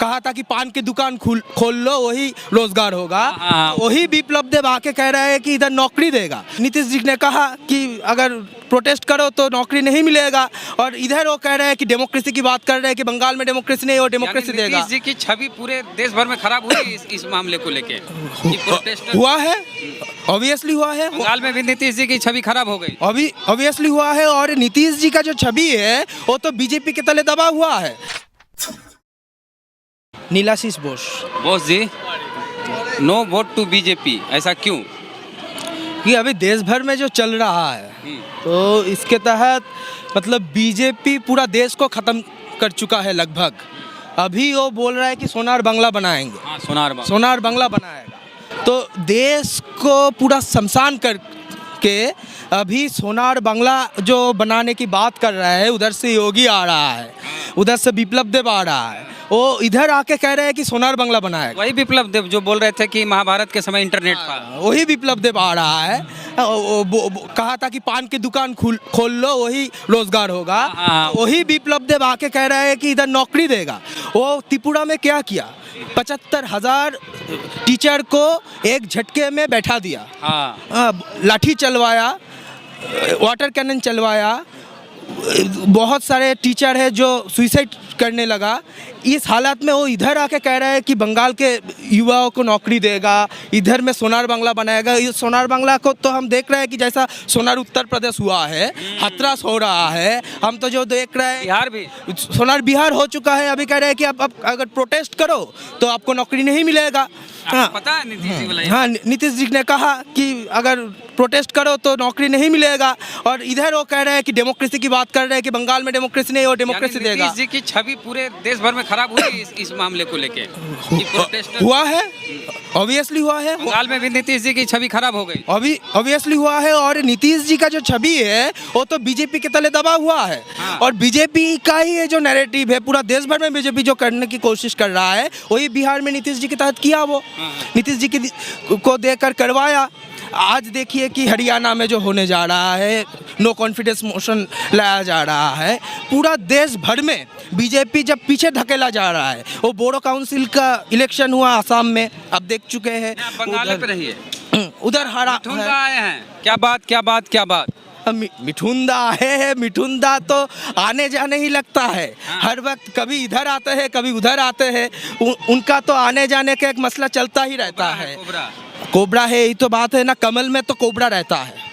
कहा था कि पान की दुकान खोल लो वही रोजगार होगा। वही विप्लव देव आके कह रहा है कि इधर नौकरी देगा। नीतीश जी ने कहा कि अगर प्रोटेस्ट करो तो नौकरी नहीं मिलेगा, और इधर वो कह रहे हैं कि डेमोक्रेसी की बात कर रहे हैं कि बंगाल में डेमोक्रेसी नहीं, वो डेमोक्रेसी देगा। नीतीश जी की छवि पूरे देश भर में खराब हुई इस मामले को लेके। हुआ है, ऑब्वियसली हुआ है। बंगाल में भी नीतीश जी की छवि खराब हो गई। ऑब्वियसली हुआ है, और नीतीश जी का जो छवि है वो तो बीजेपी के तले दबा हुआ है। नीलाशीष Bose ji, no vote to BJP, ऐसा क्यों? कि अभी देश भर में जो चल रहा है तो इसके तहत मतलब बीजेपी पूरा देश को ख़त्म कर चुका है लगभग। अभी वो बोल रहा है कि सोनार बांग्ला बनाएंगे। हाँ, सोनार बांग्ला बनाएगा तो देश को पूरा शमशान कर के अभी सोनार बांग्ला जो बनाने की बात कर रहा है, उधर से योगी आ रहा है, उधर से विप्लव देव आ रहा है, वो इधर आके कह रहे हैं कि सोनार बांग्ला बनाएगा। वही विप्लव देव जो बोल रहे थे कि महाभारत के समय इंटरनेट था। वही विप्लव देव आ रहा है। कहा था कि पान की दुकान खोल लो वही रोजगार होगा। वही विप्लव देव आके कह रहा है कि इधर नौकरी देगा। वो त्रिपुरा में क्या किया, 75,000 टीचर को एक झटके में बैठा दिया। लाठी चलवाया, वाटर कैनन चलवाया, बहुत सारे टीचर है जो सुसाइड करने लगा। इस हालत में वो इधर आके कह रहा है कि बंगाल के युवाओं को नौकरी देगा, इधर में सोनार बांग्ला बनाएगा। इस सोनार बांग्ला को तो हम देख रहे हैं कि जैसा सोनार उत्तर प्रदेश हुआ है, हाथरस हो रहा है। हम तो जो देख रहे हैं बिहार भी सोनार बिहार हो चुका है। अभी कह रहे हैं कि आप अगर प्रोटेस्ट करो तो आपको नौकरी नहीं मिलेगा। पता है नीतीश जी बोला। हाँ, नीतीश जी ने कहा कि अगर प्रोटेस्ट करो तो नौकरी नहीं मिलेगा, और इधर वो कह रहे हैं कि डेमोक्रेसी की बात कर रहे हैं कि बंगाल में डेमोक्रेसी नहीं, वो डेमोक्रेसी देगा। नीतीश जी की छवि पूरे देश भर में खराब हुई इस मामले को लेके। हुआ है, ऑब्वियसली हुआ है। बंगाल में भी नीतीश जी की छवि खराब हो गई। ऑब्वियसली हुआ है, और नीतीश जी का जो छवि है वो तो बीजेपी के तले दबा हुआ है। और बीजेपी का ही ये जो नैरेटिव है पूरा देश भर में बीजेपी जो करने की कोशिश कर रहा है, वही बिहार में नीतीश जी के तहत किया। वो नीतीश जी को देकर करवाया। आज देखिए कि हरियाणा में जो होने जा रहा है, नो कॉन्फिडेंस मोशन लाया जा रहा है। पूरा देश भर में बीजेपी जब पीछे धकेला जा रहा है। वो बोडो काउंसिल का इलेक्शन हुआ आसाम में, अब देख चुके हैं। बंगाल पे रहिए, उधर हारा आए हैं। क्या बात मिठुंदा आए हैं। मिठुंदा तो आने जाने ही लगता है। हर वक्त कभी इधर आते हैं, कभी उधर आते हैं। उनका तो आने जाने का एक मसला चलता ही रहता है। कोबरा है, यही तो बात है ना। कमल में तो कोबरा रहता है।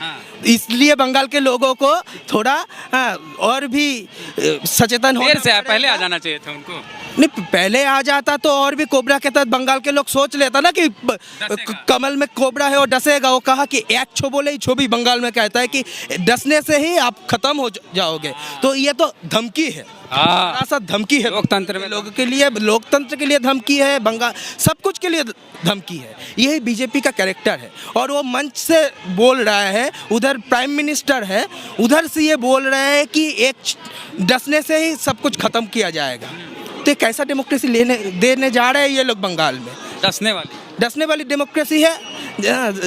इसलिए बंगाल के लोगों को थोड़ा और भी सचेतन होना से पहले आ जाना चाहिए था उनको। नहीं, पहले आ जाता तो और भी कोबरा के तहत बंगाल के लोग सोच लेता ना कि कमल में कोबरा है और डसेगा। वो कहा कि एक छो बोले ही छो भी बंगाल में कहता है कि डसने से ही आप खत्म हो जाओगे। तो ये तो धमकी है, ऐसा धमकी है लोकतंत्र में, लोगों के लिए, लोकतंत्र के लिए धमकी है, बंगाल सब कुछ के लिए धमकी है। यही बीजेपी का कैरेक्टर है। और वो मंच से बोल रहा है, उधर प्राइम मिनिस्टर है, उधर से ये बोल रहे हैं कि एक डसने से ही सब कुछ खत्म किया जाएगा। तो कैसा डेमोक्रेसी देने जा रहे हैं ये लोग बंगाल में? डसने वाली डेमोक्रेसी है।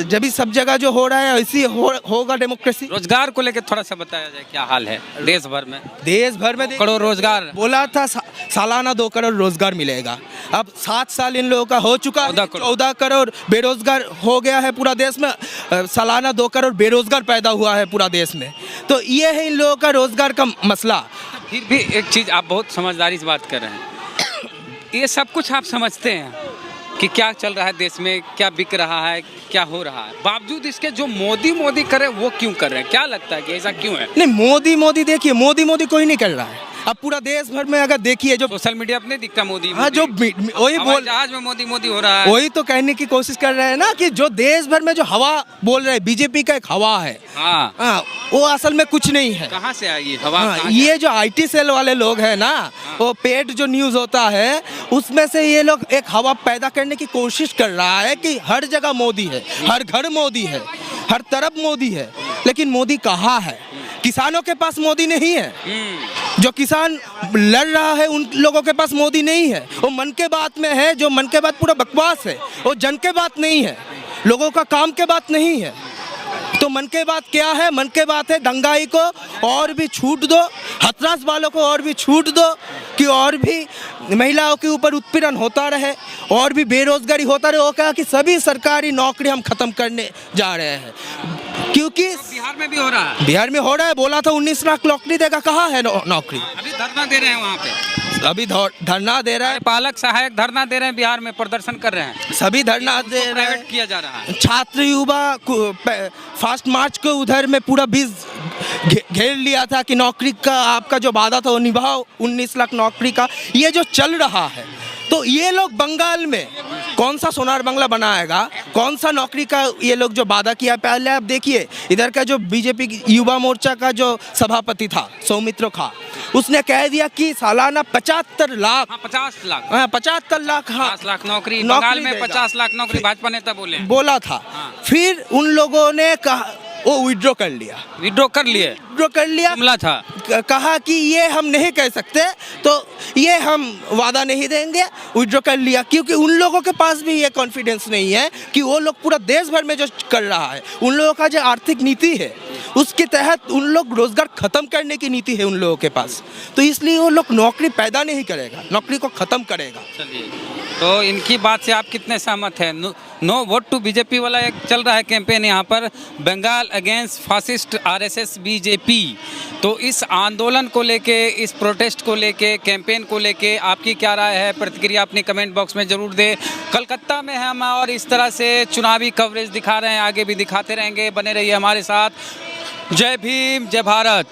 जब भी सब जगह जो हो रहा है वैसी होगा डेमोक्रेसी। रोजगार को लेकर थोड़ा सा बताया जाए, क्या हाल है देश भर में? 2 करोड़ रोजगार बोला था, सालाना 2 करोड़ रोजगार मिलेगा। अब 7 साल इन लोगों का हो चुका है, 14 करोड़ बेरोजगार हो गया है पूरा देश में। सालाना 2 करोड़ बेरोजगार पैदा हुआ है पूरा देश में। तो ये है इन लोगों का रोजगार का मसला। फिर भी एक चीज़, आप बहुत समझदारी से बात कर रहे हैं। ये सब कुछ आप समझते हैं कि क्या चल रहा है देश में, क्या बिक रहा है, क्या हो रहा है, बावजूद इसके जो मोदी करे वो क्यों कर रहे हैं? क्या लगता है कि ऐसा क्यों है? नहीं, मोदी देखिए, मोदी कोई नहीं कर रहा है। अब पूरा देश भर में अगर देखिए जो सोशल मीडिया पे नहीं दिखता मोदी। हाँ, जो वही बोल जहाज में मोदी हो रहा है, वही तो कहने की कोशिश कर रहे हैं ना कि जो देश भर में जो हवा बोल रहे हैं, बीजेपी का एक हवा है। वो असल में कुछ नहीं है। कहाँ से आई हवा? ये जो IT सेल वाले लोग हैं ना, वो पेड जो न्यूज़ होता है उसमें से ये लोग एक हवा पैदा करने की कोशिश कर रहा है कि हर जगह मोदी है, हर घर मोदी है, हर तरफ मोदी है। लेकिन मोदी कहाँ है? किसानों के पास मोदी नहीं है। जो किसान लड़ रहा है उन लोगों के पास मोदी नहीं है। वो मन के बात में है, जो मन के बात पूरा बकवास है। वो जन के बात नहीं है, लोगों का काम के बात नहीं है। तो मन की बात क्या है? मन की बात है दंगाई को और भी छूट दो, हथरास वालों को और भी छूट दो, कि और भी महिलाओं के ऊपर उत्पीड़न होता रहे, और भी बेरोजगारी होता रहे। वो कहा कि सभी सरकारी नौकरी हम खत्म करने जा रहे हैं, क्योंकि बिहार में भी हो रहा है। बिहार में हो रहा है। बोला था 19 लाख नौकरी देगा, कहाँ है नौकरी? अभी धरना दे रहे हैं वहाँ पे, अभी धरना दे रहा है, पालक सहायक धरना दे रहे हैं, बिहार में प्रदर्शन कर रहे हैं, सभी धरना दे रहे प्राइवेट हैं। किया जा रहा है। छात्र युवा फास्ट मार्च को उधर में पूरा बीज घेर लिया था कि नौकरी का आपका जो वादा था वो निभाओ, 19 लाख नौकरी का। ये जो चल रहा है, तो ये लोग बंगाल में कौन सा सोनार बंगला बनाएगा, कौन सा नौकरी का ये लोग जो वादा किया। पहले आप देखिए इधर का जो बीजेपी युवा मोर्चा का जो सभापति था सौमित्र खा, उसने कह दिया कि सालाना 75 लाख, 50 लाख, 75 लाख, 50 लाख नौकरी बंगाल में, 50 लाख नौकरी भाजपा नेता बोला था। फिर उन लोगों ने कहा, वो विड्रॉ कर लिया, विड्रॉ कर लिया, जुमला था, कहा कि ये हम नहीं कह सकते, तो ये हम वादा नहीं देंगे, विड्रॉ कर लिया। क्योंकि उन लोगों के पास भी ये कॉन्फिडेंस नहीं है कि वो लोग पूरा देश भर में जो कर रहा है, उन लोगों का जो आर्थिक नीति है उसके तहत उन लोग रोजगार खत्म करने की नीति है उन लोगों के पास, तो इसलिए वो लोग नौकरी पैदा नहीं करेगा, नौकरी को खत्म करेगा। चलिए, तो इनकी बात से आप कितने सहमत हैं? नो वोट टू बीजेपी वाला एक चल रहा है कैंपेन यहाँ पर, Bengal against fascist RSS BJP. तो इस आंदोलन को लेके, इस प्रोटेस्ट को लेके, कैंपेन को लेके आपकी क्या राय है? प्रतिक्रिया अपनी कमेंट बॉक्स में ज़रूर दें। कलकत्ता में हम और इस तरह से चुनावी कवरेज दिखा रहे हैं, आगे भी दिखाते रहेंगे, बने रहिए हमारे साथ। जय भीम, जय भारत।